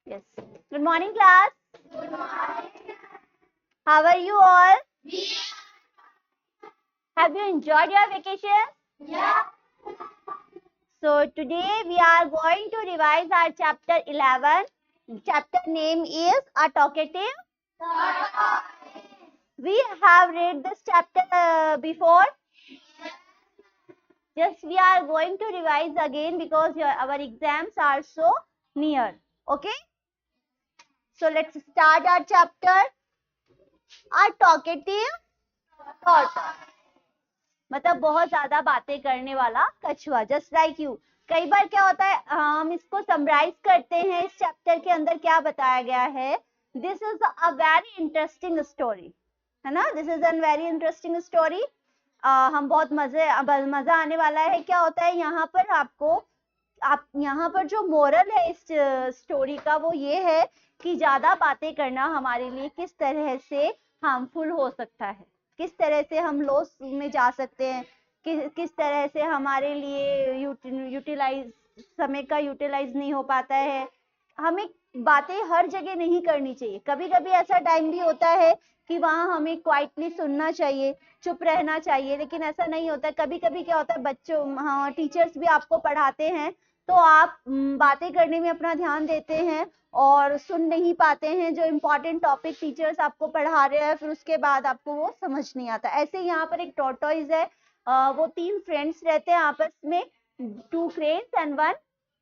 Yes. Good morning, class. Good morning. How are you all? Have you enjoyed your vacation? Yeah. So today we are going to revise our chapter 11. Chapter name is A Talkative. We have read this chapter before. Yes, we are going to revise again because our exams are so near. Okay? So let's start our chapter. A talkative tortoise. मतलब बहुत ज्यादा बातें करने वाला कछुआ. Just like you. कई बार क्या होता है, हम इसको समराइज करते हैं. इस चैप्टर के अंदर क्या बताया गया है. This is a very interesting story, है ना. This is a very interesting story. हम बहुत मजा आने वाला है. क्या होता है यहाँ पर आप यहाँ पर जो मोरल है इस स्टोरी का वो ये है कि ज्यादा बातें करना हमारे लिए किस तरह से हार्मफुल हो सकता है, किस तरह से हम लॉस में जा सकते हैं, किस तरह से हमारे लिए समय का यूटिलाइज नहीं हो पाता है. हमें बातें हर जगह नहीं करनी चाहिए. कभी कभी ऐसा टाइम भी होता है कि वहाँ हमें क्वाइटली सुनना चाहिए, चुप रहना चाहिए, लेकिन ऐसा नहीं होता. कभी कभी क्या होता है, बच्चों टीचर्स भी आपको पढ़ाते हैं तो आप बातें करने में अपना ध्यान देते हैं और सुन नहीं पाते हैं जो इम्पोर्टेंट टॉपिक टीचर्स आपको पढ़ा रहे हैं, फिर उसके बाद आपको वो समझ नहीं आता. ऐसे यहाँ पर एक टॉर्टोइज है. वो 3 फ्रेंड्स रहते हैं आपस में, 2 क्रेन्स एंड 1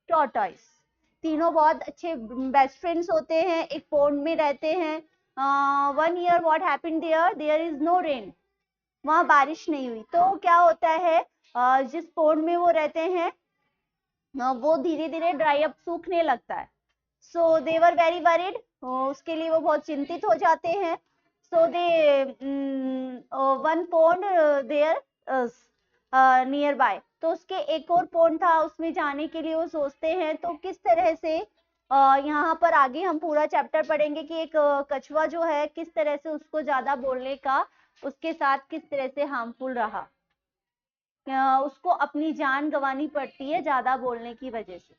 टॉर्टोइज. तीनों बहुत अच्छे बेस्ट फ्रेंड्स होते हैं. एक पॉन्ड में रहते हैं. 1 year what happened there is no rain. वहां बारिश नहीं हुई. तो क्या होता है, जिस पॉन्ड में वो रहते हैं वो धीरे धीरे ड्राई अप, सूखने लगता है. So they were very worried. उसके लिए वो बहुत चिंतित हो जाते हैं. So they one pond there near by. तो उसके एक और पॉन्ड था, उसमें जाने के लिए वो सोचते हैं. तो किस तरह से यहाँ पर आगे हम पूरा चैप्टर पढ़ेंगे कि एक कछुआ जो है किस तरह से उसको ज्यादा बोलने का उसके साथ किस तरह से हार्मफुल रहा. उसको अपनी जान गंवानी पड़ती है ज्यादा बोलने की वजह से.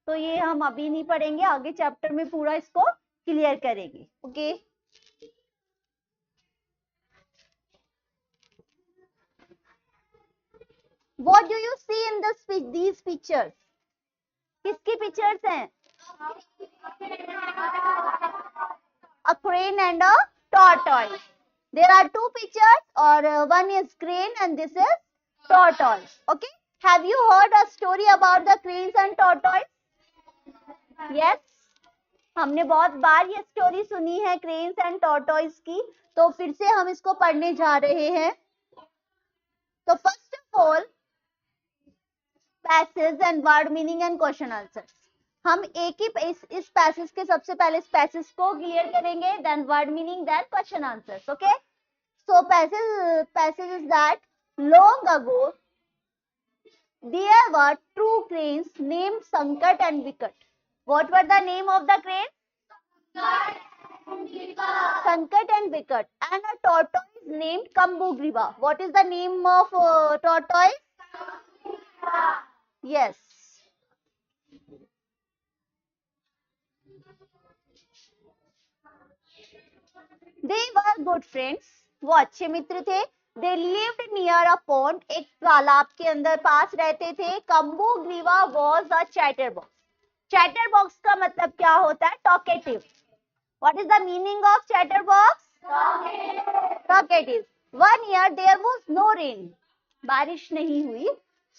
तो ये हम अभी नहीं पढ़ेंगे, आगे चैप्टर में पूरा इसको क्लियर करेंगे. Okay. What do you see in these pictures? किसकी पिक्चर्स हैं? A crane and a tortoise. There are 2 pictures, or one is crane and this is tortoise. Okay. Have you heard a story about the cranes and tortoise? Yes. हमने बहुत बार ये story सुनी है cranes and tortoise की. तो फिर से हम इसको पढ़ने जा रहे हैं. तो first of all passage and word meaning and question answers. हम एक ही इस पैसेज के सबसे पहले इस पैसेज को क्लियर करेंगे, then word meaning, then question answers. Okay. So passage is that long ago there were 2 cranes named Sankat and Vikat. What were the name of the cranes? Sankat and Vikat. And a tortoise named Kambugriva. What is the name of tortoise? Yes. They were good friends. वो अच्छे मित्र थे. They lived near a pond. एक तालाब के अंदर पास रहते थे. Kambugriva was a chatterbox. Chatterbox का मतलब क्या होता है? Talkative. What is the meaning of chatterbox? Talkative. 1 year there was no rain. बारिश नहीं हुई.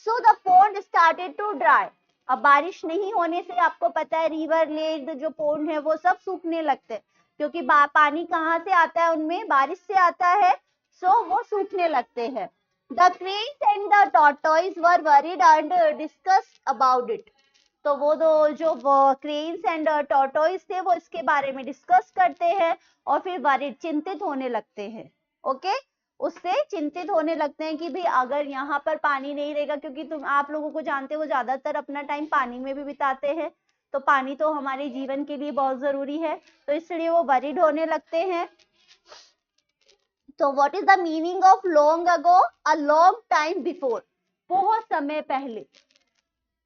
So the pond started to dry. अब बारिश नहीं होने से आपको पता है रिवर, लेक, जो पोन्ड है वो सब सूखने लगते हैं क्योंकि पानी कहाँ से आता है, उनमें बारिश से आता है. सो वो सूखने लगते हैं. The cranes and the tortoise were worried and discussed about it. तो वो दो जो क्रेन्स एंड टॉर्टोइज थे वो इसके बारे में डिस्कस करते हैं और फिर वरीड, चिंतित होने लगते हैं. ओके. उससे चिंतित होने लगते हैं कि भाई अगर यहाँ पर पानी नहीं रहेगा, क्योंकि आप लोगों को जानते हो ज्यादातर अपना टाइम पानी में भी बिताते हैं, तो पानी तो हमारे जीवन के लिए बहुत जरूरी है. तो इसलिए वो वरीड होने लगते हैं. तो what is the meaning of long ago? A long time before, बहुत समय पहले.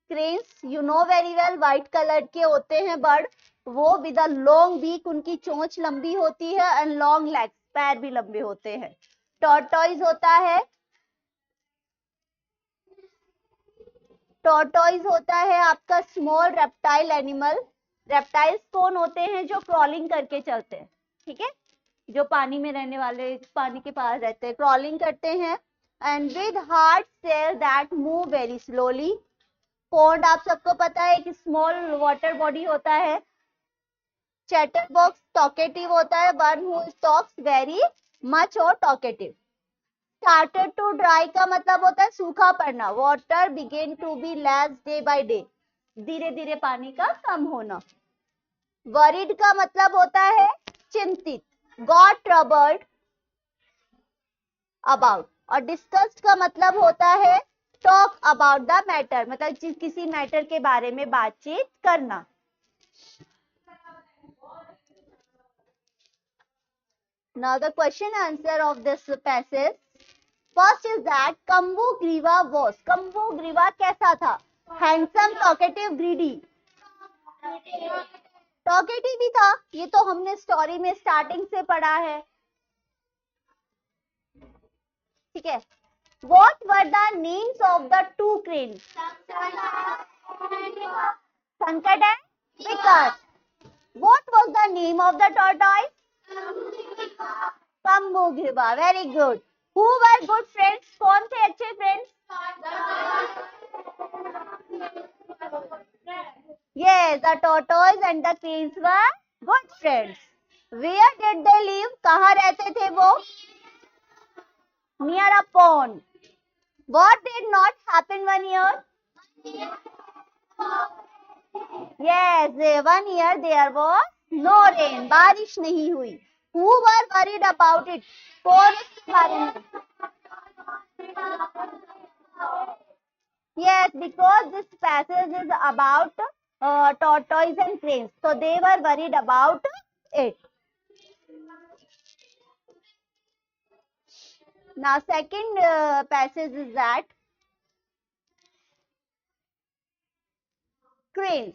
Cranes you know very well, white colour के होते हैं बर्ड. वो विद अ लॉन्ग बीक, उनकी चोंच लंबी होती है, एंड लॉन्ग लेग्स, पैर भी लंबे होते हैं। टॉर्टॉइज होता है, टॉर्टॉइज होता है आपका स्मॉल रेप्टाइल एनिमल। रेप्टाइल्स कौन होते हैं? जो क्रॉलिंग करके चलते हैं, ठीक है, जो पानी में रहने वाले, पानी के पास रहते हैं, क्रॉलिंग करते हैं। And with hard shell that move very slowly. Pond आप सबको पता है कि स्मॉल वाटर बॉडी होता है। चैटरबॉक्स टॉकेटिव होता है, one who talks very much और टॉकेटिव। स्टार्टेड टू ड्राई का मतलब होता है सूखा पड़ना। Water began to be less day by day, धीरे धीरे पानी का कम होना। वरीड का मतलब होता है चिंतित। Got troubled about. और डिस्कस्ड का मतलब होता है टॉक अबाउट द मैटर, मतलब किसी मैटर के बारे में बातचीत करना। Now the question answer of this passage. First is that Kambugriva was. Kambugriva कैसा था? Handsome, talkative, greedy. Talkative ही था, ये तो हमने स्टोरी में स्टार्टिंग से पढ़ा है, ठीक है। What were the names of the two cranes? Sankad and Vikas. What was the name of the tortoise? Kambugriva. Very good. Who were good friends? कौन थे अच्छे friends? Yes, the tortoise and the cranes were good friends. Where did they live? कहाँ रहते थे वो? Near a pond. What did not happen one year? Yes, one year there was no rain. बारिश नहीं हुई. Who were worried about it? कौन उसके बारे में? Yes, because this passage is about tortoise and cranes, so they were worried about it. Now, second passage is that cranes.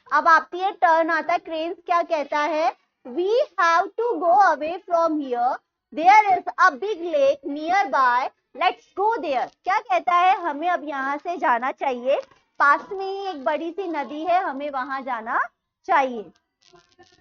अब आपकी ये टर्न आता है, क्रेन्स क्या कहता है? We have to go away from here. There is a big lake nearby. Let's go there. क्या कहता है? हमें अब यहाँ से जाना चाहिए, पास में ही एक बड़ी सी नदी है, हमें वहां जाना चाहिए।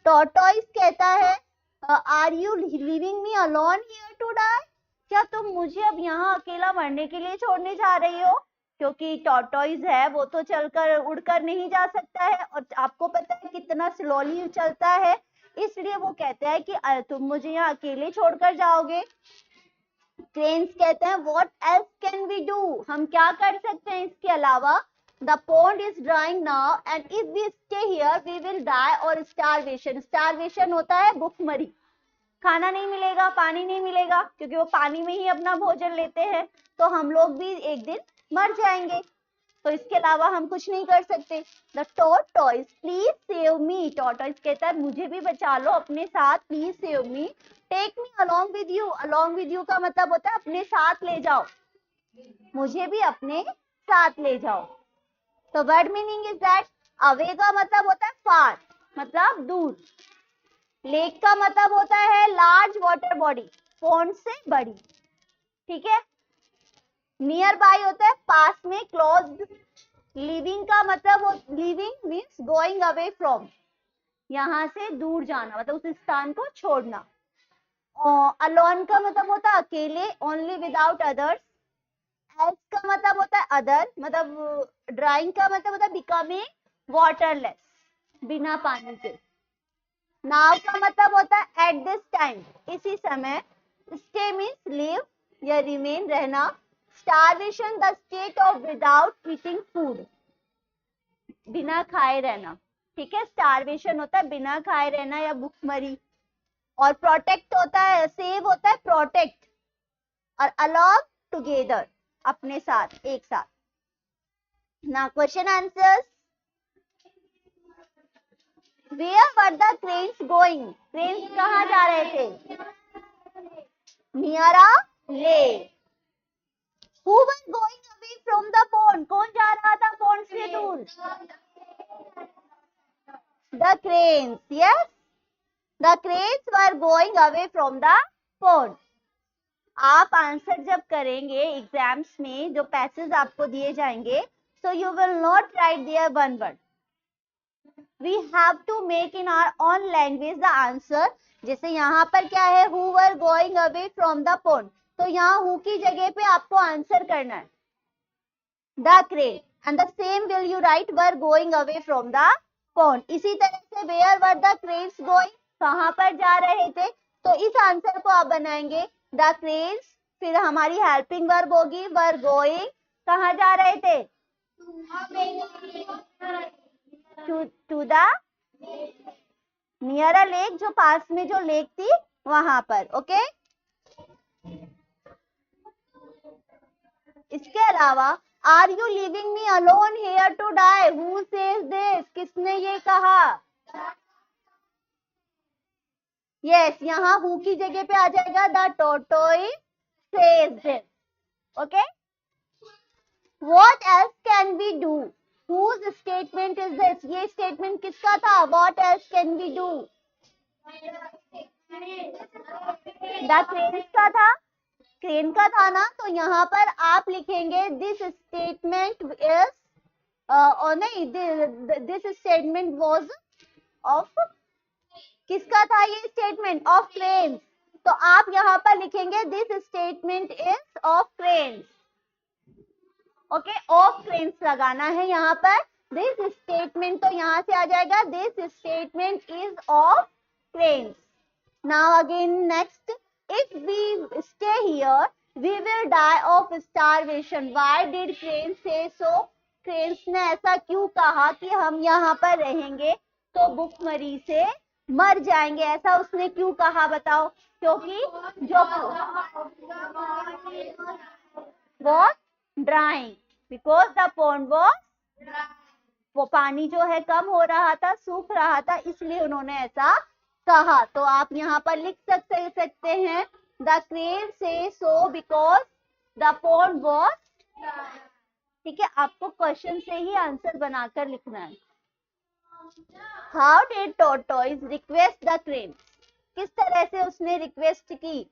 टॉर्टॉइस कहता है Are you leaving me alone here to die? क्या तुम मुझे अब यहाँ अकेला मरने के लिए छोड़ने जा रही हो? क्योंकि टॉर्टॉइस है वो तो चलकर उड़कर नहीं जा सकता है, और आपको पता है कितना स्लोली चलता है, इसलिए वो कहता है कि तुम मुझे यहाँ अकेले छोड़कर जाओगे। क्रेन्स कहते हैं what else can we do, हम क्या कर सकते हैं इसके अलावा? The pond is drying now and if we stay here we will die और स्टारवेशन। स्टारवेशन होता है भूखमरी, खाना नहीं मिलेगा, पानी नहीं मिलेगा, क्योंकि वो पानी में ही अपना भोजन लेते हैं, तो हम लोग भी एक दिन मर जाएंगे, तो इसके अलावा हम कुछ नहीं कर सकते। The tortoise please save me, tortoise कहता है मुझे भी बचा लो अपने साथ, please save me, take me along with you. Along with you का मतलब होता है अपने साथ ले जाओ, मुझे भी अपने साथ ले जाओ। तो word meaning is that away का मतलब होता है फार, मतलब दूर। लेक का मतलब होता है लार्ज वाटर बॉडी, पॉन्ड से बड़ी, ठीक है। नियर बाय होता है पास में, क्लोज। लिविंग का मतलब, living means going away from, यहाँ से दूर जाना, मतलब उस स्थान को छोड़ना। अलोन का मतलब होता है अकेले, ओनली विदाउट अदर्स। एल्स का मतलब होता है अदर, मतलब ड्राइंग का मतलब होता है बिकमिंग वाटरलेस, बिना पानी के। नाउ का मतलब होता है एट दिस टाइम, इसी समय। स्टे मीन्स लिव या रिमेन, रहना। Starvation the state of without eating food, बिना खाए रहना, ठीक है। स्टारवेशन होता है बिना खाए रहना या भूखमरी। और प्रोटेक्ट होता है, सेव होता है प्रोटेक्ट, और अलोंग टुगेदर, अपने साथ, एक साथ। ना question answers. Where were the cranes going? Cranes कहाँ जा रहे थे? Near a lake. Who was going away from the pond? कौन जा रहा था pond से दूर? The cranes. Yes, the cranes were going away from the pond. आप आंसर जब करेंगे एग्जाम्स में, जो पैसेज आपको दिए जाएंगे, so you will not write there one word. We have to make in our own language the answer. जैसे यहाँ पर क्या है, who were going away from the pond, तो यहाँ who की जगह पे आपको आंसर करना है the crane, and the same will you write were going away from the pond. इसी तरह से where were the cranes going, कहाँ पर जा रहे थे, तो इस आंसर को आप बनाएंगे the cranes, फिर हमारी हेल्पिंग वर्ब होगी were going, कहाँ जा रहे थे, to the near a lake, जो पास में जो लेक थी वहां पर. ओके, इसके अलावा are you leaving me alone here to die, who says this, किसने ये कहा. यस, यहाँ हु की जगह पे आ जाएगा the tortoise says this. Okay, what else can we do, whose statement is this, ये स्टेटमेंट किसका था, what else can we do, the cranes का था, क्रेन का था ना, तो यहाँ पर आप लिखेंगे this statement is नहीं, this statement was of, किसका था ये स्टेटमेंट, of cranes, तो आप यहाँ पर लिखेंगे this statement is of cranes. Okay, of cranes लगाना है यहाँ पर. दिस स्टेटमेंट तो यहाँ से आ जाएगा, this statement is of cranes. Now again next, if we stay here we will die of starvation. Why did cranes say so, cranes ने ऐसा क्यों कहा कि हम यहाँ पर रहेंगे तो भूखमरी से मर जाएंगे, ऐसा उसने क्यों कहा बताओ. क्योंकि जो वो drawing, because the pond was, वो पानी जो है कम हो रहा था, सूख रहा था, इसलिए उन्होंने ऐसा कहा. तो आप यहाँ पर लिख सकते हैं द क्रेन से so because the pond was. ठीक है, आपको क्वेश्चन से ही आंसर बनाकर लिखना है. How did tortoise request the crane, किस तरह से उसने रिक्वेस्ट की.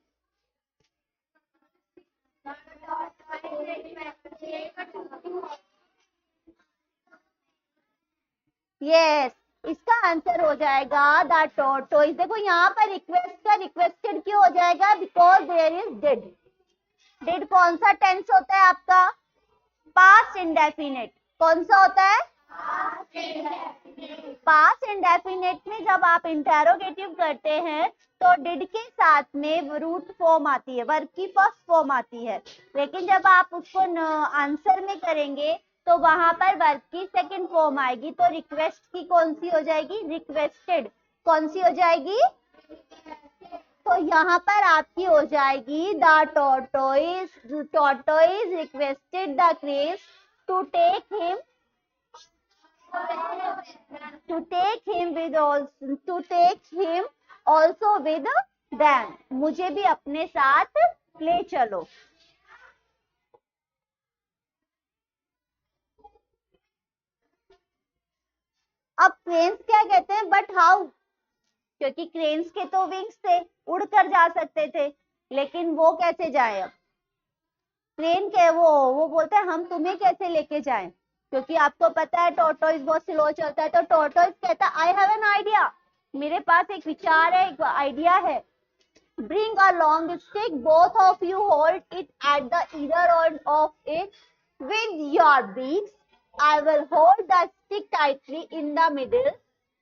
यस, इसका आंसर हो जाएगा द टॉर्टोइज. देखो यहाँ पर रिक्वेस्ट का रिक्वेस्टेड क्यों हो जाएगा, because there is did. Did कौन सा टेंस होता है आपका, पास्ट इंडेफिनिट. कौन सा होता है, पास्ट इंडेफिनिट में जब आप इंटेरोगेटिव करते हैं तो डिड के साथ में रूट फॉर्म आती है, वर्ब की फर्स्ट फॉर्म आती है. लेकिन जब आप उसको आंसर में करेंगे तो वहां पर वर्ब की सेकंड फॉर्म आएगी. तो रिक्वेस्ट की कौन सी हो जाएगी, रिक्वेस्टेड. कौन सी हो जाएगी, तो यहाँ पर आपकी हो जाएगी the tortoise requested the cranes to take him also with them. मुझे भी अपने साथ ले चलो. अब क्रेन्स क्या कहते हैं, बट हाउ, क्योंकि क्रेन्स के तो विंग्स थे, उड़कर जा सकते थे, लेकिन वो कैसे जाए. अब क्रेन के वो बोलते हैं हम तुम्हें कैसे लेके जाएं, क्योंकि आपको पता है टॉर्टोइज बहुत स्लो चलता है. तो टॉर्टोइज कहता है आई हैव एन आइडिया, मेरे पास एक विचार है, एक आइडिया है. Bring a long stick, both of you hold it at the either end of it with your beaks. I will hold the stick tightly in the middle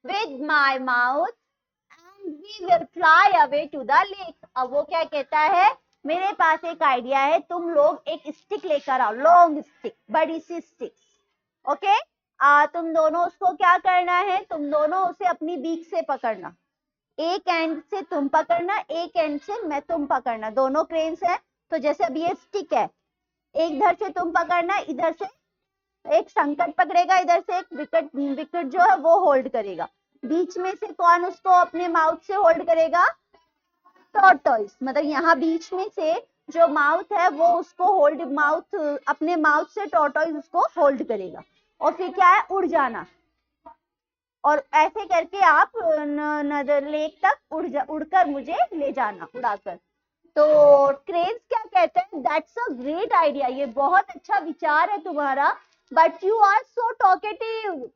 with my mouth and we will fly away to the lake. अब वो क्या कहता है, मेरे पास एक idea है, तुम लोग एक स्टिक लेकर आओ, लॉन्ग स्टिक, बड़ी सी स्टिक. ओके, तुम दोनों उसको क्या करना है, तुम दोनों उसे अपनी बीक से पकड़ना. एक एंड से तुम पकड़ना, एक एंड से मैं तुम पकड़ना. दोनों क्रेन्स हैं, तो जैसे अब ये स्टिक है, एक इधर से तुम पकड़ना, इधर से एक संकट पकड़ेगा, इधर से एक विकेट जो है वो होल्ड करेगा. बीच में से कौन उसको अपने माउथ से होल्ड करेगा, टॉर्टोइज. मतलब यहाँ बीच में से जो माउथ है वो उसको होल्ड, माउथ अपने माउथ से टॉर्टोइज उसको होल्ड करेगा. और फिर क्या है, उड़ जाना. और ऐसे करके आप लेक तक उड़कर मुझे ले जाना, उड़ाकर। तो क्रेन्स क्या कहते हैं, दैट्स अ ग्रेट आइडिया, ये बहुत अच्छा विचार है तुम्हारा, but you are so talkative.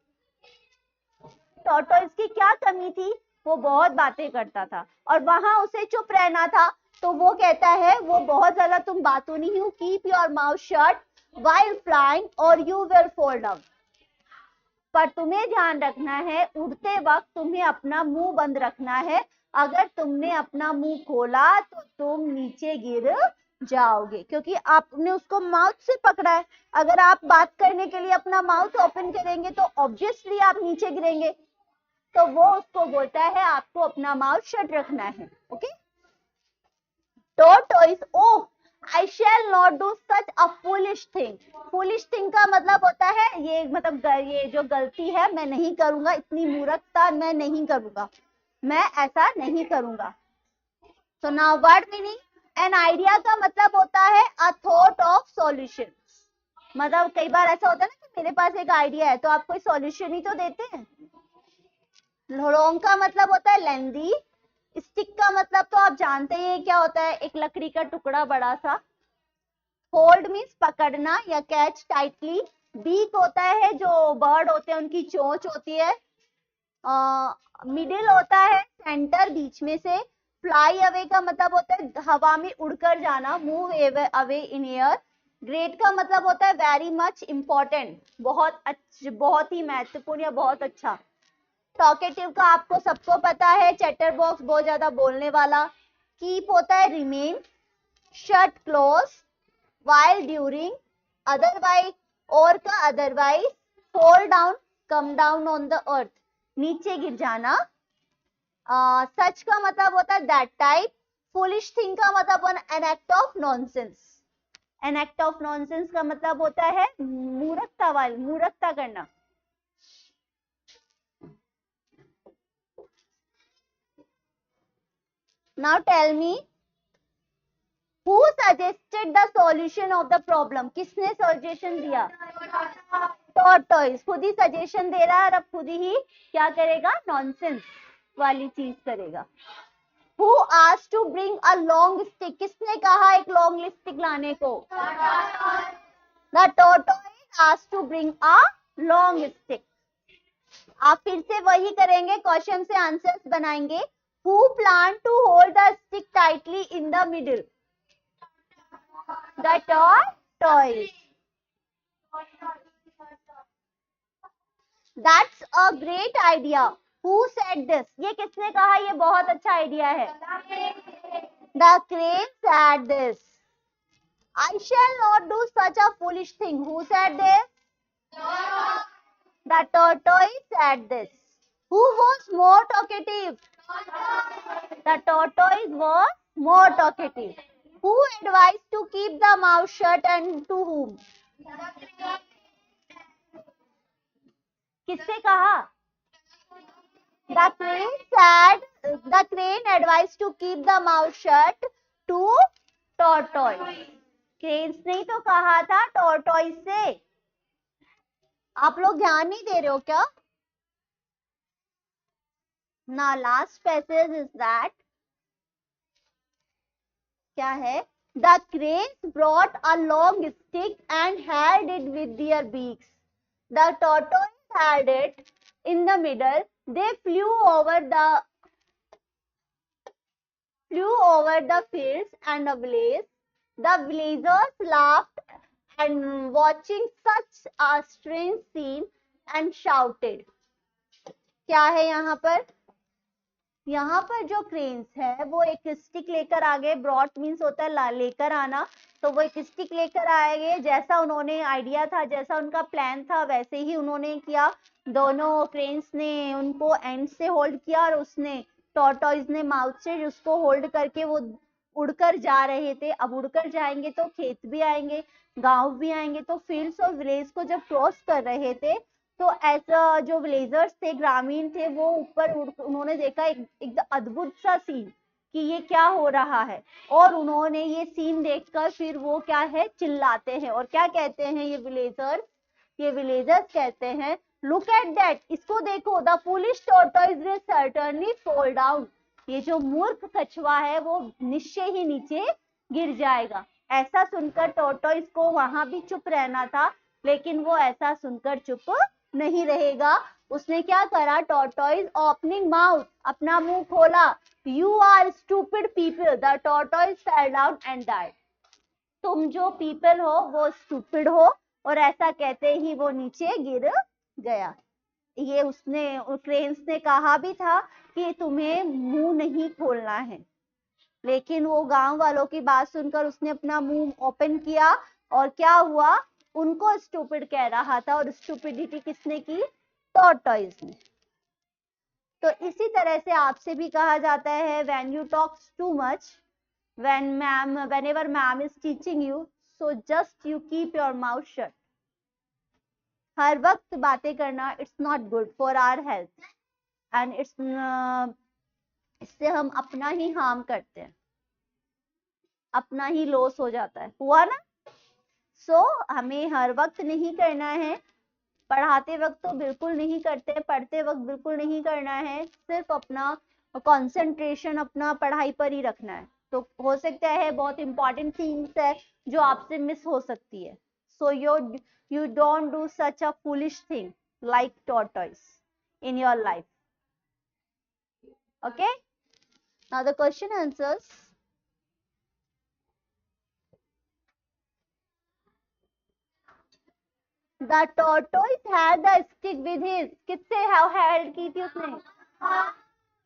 Tortoise की क्या कमी थी, वो बहुत बातें करता था और वहां उसे चुप रहना था। तो वो कहता है वो बहुत ज्यादा तुम बातूनी हो, keep your mouth shut while flying और यू विल फॉल डाउन। पर तुम्हें ध्यान रखना है, उड़ते वक्त तुम्हें अपना मुंह बंद रखना है, अगर तुमने अपना मुंह खोला तो तुम नीचे गिर जाओगे, क्योंकि आपने उसको माउथ से पकड़ा है। अगर आप बात करने के लिए अपना माउथ ओपन करेंगे तो ऑब्वियसली आप नीचे गिरेंगे। तो वो उसको बोलता है आपको अपना माउथ शट रखना है। Okay, tortoise, oh I shall not do such a foolish thing. Foolish thing का मतलब होता है ये, मतलब ये जो गलती है मैं नहीं करूंगा, इतनी मूर्खता मैं नहीं करूंगा, मैं ऐसा नहीं करूंगा। तो now word meaning, an idea का मतलब होता है अ थॉट ऑफ सॉल्यूशन। मतलब कई बार ऐसा होता है ना कि मेरे पास एक आइडिया है तो आप कोई सॉल्यूशन ही तो देते हैं। लॉन्ग का मतलब होता है लेंदी। स्टिक का मतलब तो आप जानते हैं क्या होता है, एक लकड़ी का टुकड़ा बड़ा सा। होल्ड मीन्स पकड़ना या कैच टाइटली। बीक होता है जो बर्ड होते हैं उनकी चोंच होती है। मिडिल होता है सेंटर, बीच में से। फ्लाई अवे का मतलब होता है हवा में उड़कर जाना, move away in air. Great का मतलब होता है वेरी मच इम्पोर्टेंट, बहुत अच्छा, बहुत ही महत्वपूर्ण या बहुत अच्छा। टॉकेटिव का आपको सबको पता है, चैटर बॉक्स, बहुत ज्यादा बोलने वाला। कीप होता है remain, shut close, while during, otherwise, और का otherwise, fall down, come down on the earth, नीचे गिर जाना। सच का मतलब होता है that type। foolish thing का मतलब an act of nonsense। an act of nonsense का मतलब होता है मूर्खता करना। Now tell me, who suggested the solution of the problem? किसने सजेशन दिया? टॉर्टोइस खुद ही सजेशन दे रहा है और अब खुद ही क्या करेगा, नॉनसेंस वाली चीज करेगा। Who asked to bring a long stick? किसने कहा एक लॉन्ग स्टिक लाने को? The tortoise asked to bring a long stick. आप फिर से वही करेंगे, क्वेश्चन से आंसर्स बनाएंगे। Who planned to hold the stick tightly in the middle? The tortoise. That's a great idea. Who said this? ये किसने कहा ये बहुत अच्छा आइडिया है? The crane said this. I shall not do such a foolish thing. Who said this? The tortoise said this. Who was more talkative? The tortoise was more talkative. Who advised to keep the mouth shut and to whom? किससे कहा? The crane said, the crane advised to keep the mouth shut to tortoise. Cranes ने ही तो कहा था tortoise से। आप लोग ध्यान नहीं दे रहे हो क्या? Now last passage is that, क्या है? The cranes brought a long stick and held it with their beaks. The tortoise held it in the middle. They flew over the fields and the village. The villagers laughed and watching such a strange scene and shouted. क्या है यहाँ पर? यहाँ पर जो cranes है वो एक स्टिक लेकर आ गए। ब्रॉट मीन्स होता है लेकर आना, तो वो एक स्टिक लेकर आए, जैसा उन्होंने आइडिया था, जैसा उनका प्लान था वैसे ही उन्होंने किया। दोनों क्रेन्स ने उनको एंड से होल्ड किया और उसने टॉर्टोइस ने माउथ से उसको होल्ड करके वो उड़कर जा रहे थे। अब उड़कर जाएंगे तो खेत भी आएंगे, गांव भी आएंगे, तो फील्ड्स और विलेज को जब क्रॉस कर रहे थे तो ऐसा जो विलेजर्स थे, ग्रामीण थे, वो ऊपर उन्होंने देखा एक अद्भुत सा सीन कि ये क्या हो रहा है, और उन्होंने ये सीन देखकर फिर वो क्या है चिल्लाते हैं और क्या कहते हैं ये विलेजर्स कहते हैं, लुक एट दैट, इसको देखो, the foolish tortoise will certainly fall down, ये जो मूर्ख कछुआ है वो निश्चय ही नीचे गिर जाएगा। ऐसा सुनकर टॉर्टोइज को वहां भी चुप रहना था, लेकिन वो ऐसा सुनकर चुप नहीं रहेगा। उसने क्या करा, टॉर्टोइज ओपनिंग माउथ, अपना मुंह खोला, you are stupid people, the tortoise fell down and died, तुम जो पीपल हो वो स्टूपिड हो, और ऐसा कहते ही वो नीचे गिर गया। ये उसने, क्रेन्स ने कहा भी था कि तुम्हें मुंह नहीं खोलना है, लेकिन वो गांव वालों की बात सुनकर उसने अपना मुंह ओपन किया, और क्या हुआ, उनको स्टूपिड कह रहा था, और स्टूपिडिटी किसने की, टॉर्टोइज ने। तो इसी तरह से आपसे भी कहा जाता है, when you talk too much, whenever ma'am is teaching you, so just you keep your mouth shut. हर वक्त बातें करना it's not good for our health, and इससे हम अपना ही हार्म करते हैं, अपना ही लॉस हो जाता है, हुआ ना। सो हमें हर वक्त नहीं करना है, पढ़ाते वक्त तो बिल्कुल नहीं करते, पढ़ते वक्त बिल्कुल नहीं करना है, सिर्फ अपना कंसंट्रेशन अपना पढ़ाई पर ही रखना है। तो हो सकता है बहुत इंपॉर्टेंट थिंग्स है जो आपसे मिस हो सकती है। सो you don't do such a foolish thing like tortoise in your life. Okay, now the question answers. The tortoise had the stick with his, किससे held की थी उसने,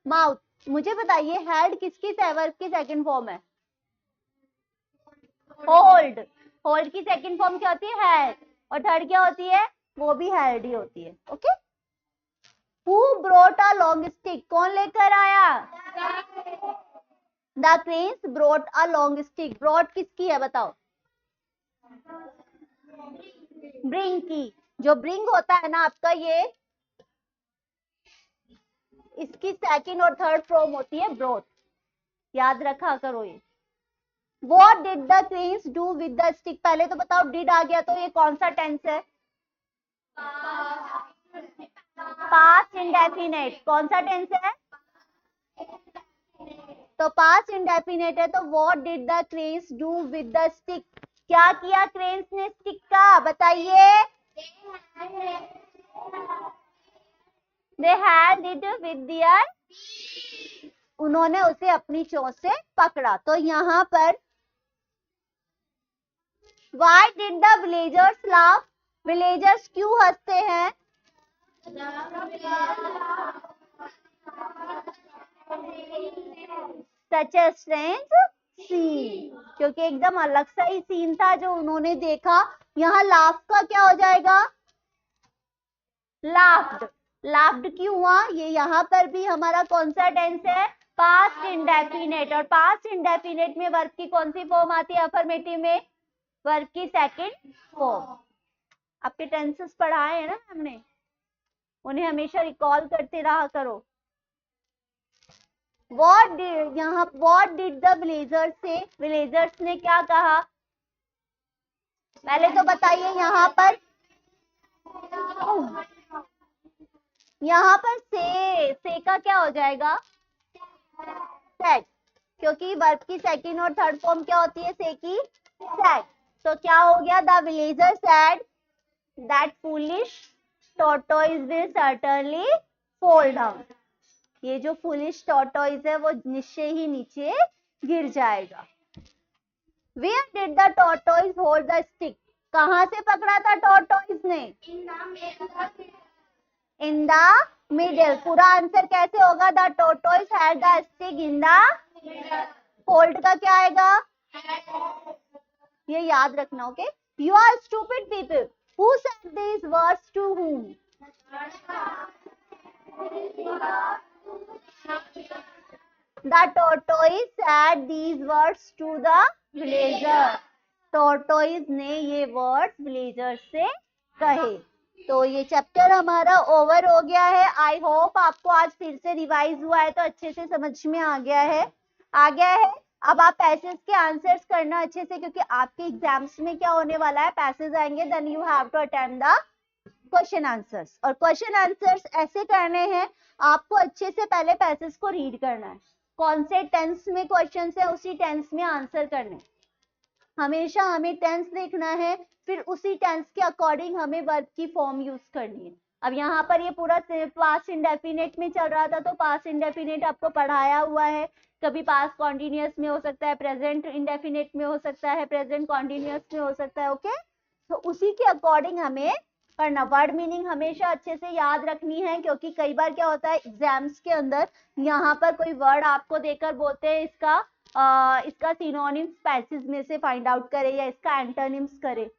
माउथ। मुझे बताइए हेल्ड किसकी वर्ब की सेकंड फॉर्म है, होल्ड, होल्ड की सेकंड फॉर्म क्या होती है, हेल्ड, और थर्ड क्या होती है, वो भी हेल्ड ही होती है। Okay, who brought a long stick, कौन लेकर आया, the cranes brought a long stick, brought किसकी है बताओ, ब्रिंग की। जो ब्रिंग होता है ना आपका, ये इसकी सेकंड और थर्ड फॉर्म होती है ब्रोट, याद रखा करो ये। What did the cranes do with the stick, पहले तो बताओ, did आ गया तो ये कौन सा टेंस है, पास्ट इंडेफिनेट, कौन सा टेंस है, तो पास्ट इंडेफिनेट है, तो what did the cranes do with the stick, क्या किया क्रेन्स ने स्टिक का, बताइए, they held it with their, उन्होंने उसे अपनी चोंच से पकड़ा। तो यहाँ पर Why did the villagers laugh? Villagers क्यों हंसते हैं, Such a strange scene, क्योंकि एकदम अलग सा ही सीन था जो उन्होंने देखा। यहाँ लाफ का क्या हो जाएगा, लाफ्ड, लाफ्ड क्यों हुआ, ये यहाँ पर भी हमारा कौन सा टेंस है, पास्ट इंडेफिनेट, और पास्ट इंडेफिनेट में वर्ब की कौन सी फॉर्म आती है, अफर्मेटिव में वर्ब की सेकंड फॉर्म। आपके टेंसेस पढ़ाए हैं ना हमने, उन्हें हमेशा रिकॉल करते रहा करो। What did the villagers say, villagers ने क्या कहा, पहले तो बताइए। यहाँ पर से का क्या हो जाएगा, सेड, क्योंकि वर्ब की सेकंड और थर्ड फॉर्म क्या होती है, से की सेड। तो क्या हो गया, the villager said that foolish tortoise will certainly fall down, ये जो फूलिश टॉर्टोइज है वो निश्चय ही नीचे गिर जाएगा। Where did the tortoise hold the stick, कहां से पकड़ा था टॉर्टोइज ने, इन द मिडल। पूरा आंसर कैसे होगा, the tortoise had the stick in the, hold का क्या आएगा, ये याद रखना। Okay, you are stupid people, who said these words to whom, The tortoise said these words to the villager. Tortoise ने ये वर्ड्स विलेजर से कहे। तो ये चैप्टर हमारा ओवर हो गया है। आई होप आपको आज फिर से रिवाइज हुआ है तो अच्छे से समझ में आ गया है। अब आप पैसेज के आंसर्स करना अच्छे से, क्योंकि आपके एग्जाम्स में क्या होने वाला है, पैसेज आएंगे, then you have to attempt the question answers, और क्वेश्चन आंसर्स ऐसे करने हैं, आपको अच्छे से पहले पैसेज को रीड करना है, कौन से टेंस में क्वेश्चन है उसी टेंस में आंसर करने, हमेशा हमें टेंस देखना है, फिर उसी टेंस के अकॉर्डिंग हमें वर्ब की फॉर्म यूज करनी है। अब यहाँ पर ये पूरा पास्ट इंडेफिनेट में चल रहा था, तो पास्ट इंडेफिनेट आपको पढ़ाया हुआ है, कभी पास्ट कॉन्टिन्यूअस में हो सकता है, प्रेजेंट इंडेफिनेट में हो सकता है, प्रेजेंट कॉन्टिन्यूअस में हो सकता है। ओके, तो उसी के अकॉर्डिंग हमें करना। वर्ड मीनिंग हमेशा अच्छे से याद रखनी है, क्योंकि कई बार क्या होता है एग्जाम्स के अंदर यहाँ पर कोई वर्ड आपको देकर बोलते हैं इसका सिनोनिम्स पैसेज में से फाइंड आउट करे, या इसका एंटोनिम्स करे,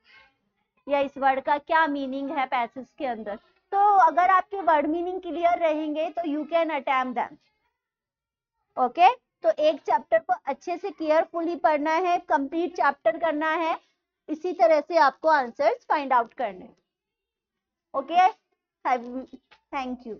या इस वर्ड का क्या मीनिंग है पैसेज के अंदर। तो अगर आपके वर्ड मीनिंग क्लियर रहेंगे तो you can attempt them. Okay, तो एक चैप्टर को अच्छे से केयरफुली पढ़ना है, कंप्लीट चैप्टर करना है, इसी तरह से आपको आंसर्स फाइंड आउट करने। Okay, thank you.